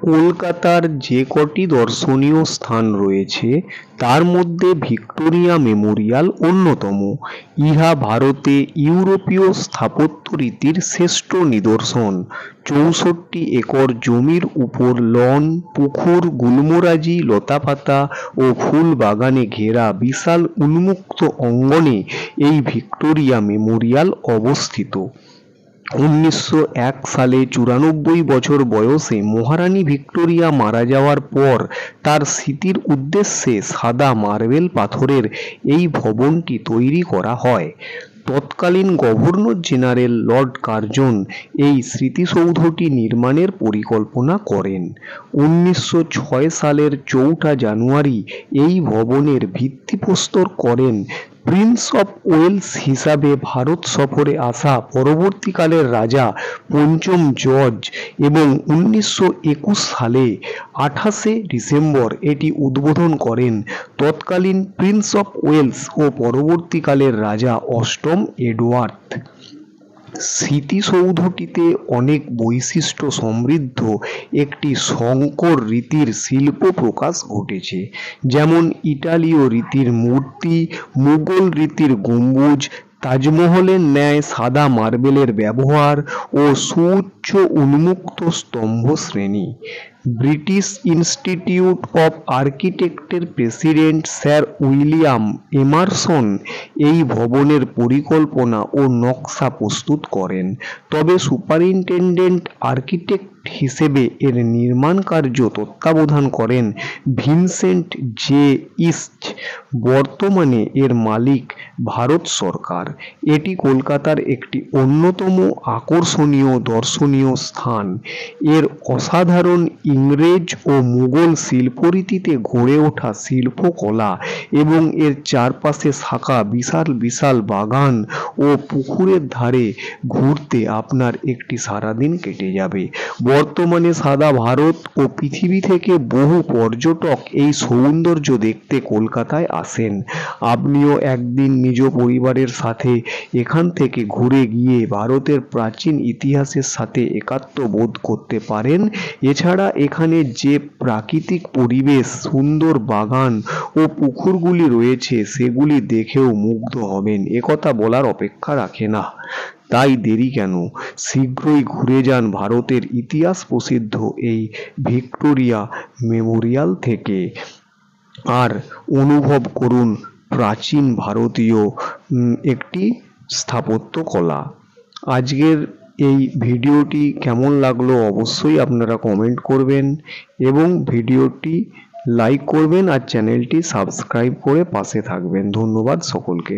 কলকাতার যে কটি দর্শনীয় স্থান রয়েছে তার মধ্যে ভিক্টোরিয়া মেমোরিয়াল অন্যতম। ইহা ভারতে ইউরোপীয় স্থাপত্য রীতির শ্রেষ্ঠ নিদর্শন। ৬৪ একর জমির উপর লন, পুকুর, গুল্মরাজি, লতাপাতা ও ফুল বাগানে ঘেরা বিশাল উন্মুক্ত অঙ্গনে এই ভিক্টোরিয়া মেমোরিয়াল অবস্থিত। ১৯০১ সালে ৯৪ বছর বয়সে মহারানী ভিক্টোরিয়া মারা যাওয়ার পর তার স্মৃতির উদ্দেশ্যে সাদা মার্বেল পাথরের এই ভবনটি তৈরি করা হয়। তৎকালীন গভর্নর জেনারেল লর্ড কার্জন এই স্মৃতিসৌধটি নির্মাণের পরিকল্পনা করেন। ১৯০৬ সালের ৪ঠা জানুয়ারি এই ভবনের ভিত্তিপ্রস্তর করেন প্রিন্স অফ ওয়েলস হিসাবে ভারত সফরে আসা পরবর্তীকালের রাজা পঞ্চম জর্জ এবং ১৯২১ সালে ২৮শে ডিসেম্বর এটি উদ্বোধন করেন তৎকালীন প্রিন্স অফ ওয়েলস ও পরবর্তীকালের রাজা অষ্টম এডওয়ার্ড। স্মৃতিসৌধটিতে অনেক বৈশিষ্ট্য সমৃদ্ধ একটি সংকর রীতির শিল্প প্রকাশ ঘটেছে, যেমন ইটালীয় রীতির মূর্তি, মুঘল রীতির গম্বুজ, তাজমহলের ন্যায় সাদা মার্বেলের ব্যবহার ও সুউচ্চ উন্মুক্ত স্তম্ভ শ্রেণী। ব্রিটিশ ইনস্টিটিউট অফ আর্কিটেক্টের প্রেসিডেন্ট স্যার উইলিয়াম এমারসন এই ভবনের পরিকল্পনা ও নকশা প্রস্তুত করেন, তবে সুপারিনটেনডেন্ট আর্কিটেক্ট হিসেবে এর নির্মাণ কার্য তত্ত্বাবধান করেন ভিনসেন্ট জে ইস্ট। বর্তমানে এর মালিক ভারত সরকার। এটি কলকাতার একটি অন্যতম আকর্ষণীয় দর্শনীয় স্থান। এর অসাধারণ ইংরেজ ও মুঘল শিল্পরীতিতে গড়ে ওঠা শিল্পকলা এবং এর চারপাশে থাকা বিশাল বিশাল বাগান ও পুকুরের ধারে ঘুরতে আপনার একটি সারাদিন কেটে যাবে। বর্তমানে সারা ভারত ও পৃথিবী থেকে বহু পর্যটক এই সৌন্দর্য দেখতে কলকাতায় আসেন। আপনিও একদিন নিজ পরিবারের সাথে এখান থেকে ঘুরে গিয়ে ভারতের প্রাচীন ইতিহাসের সাথে একাত্ম বোধ করতে পারেন। এছাড়া এখানে যে প্রাকৃতিক পরিবেশ, সুন্দর বাগান ও পুকুরগুলি রয়েছে সেগুলি দেখেও মুগ্ধ হবেন, একথা বলার অপেক্ষা রাখে না। তাই দেরি কেন, শীঘ্রই ঘুরে যান ভারতের ইতিহাস প্রসিদ্ধ এই ভিক্টোরিয়া মেমোরিয়াল থেকে আর অনুভব করুন প্রাচীন ভারতীয় একটি স্থাপত্য কলা। আজকের এই ভিডিওটি কেমন লাগলো অবশ্যই আপনারা কমেন্ট করবেন এবং ভিডিওটি লাইক করবেন আর চ্যানেলটি সাবস্ক্রাইব করে পাশে থাকবেন। ধন্যবাদ সকলকে।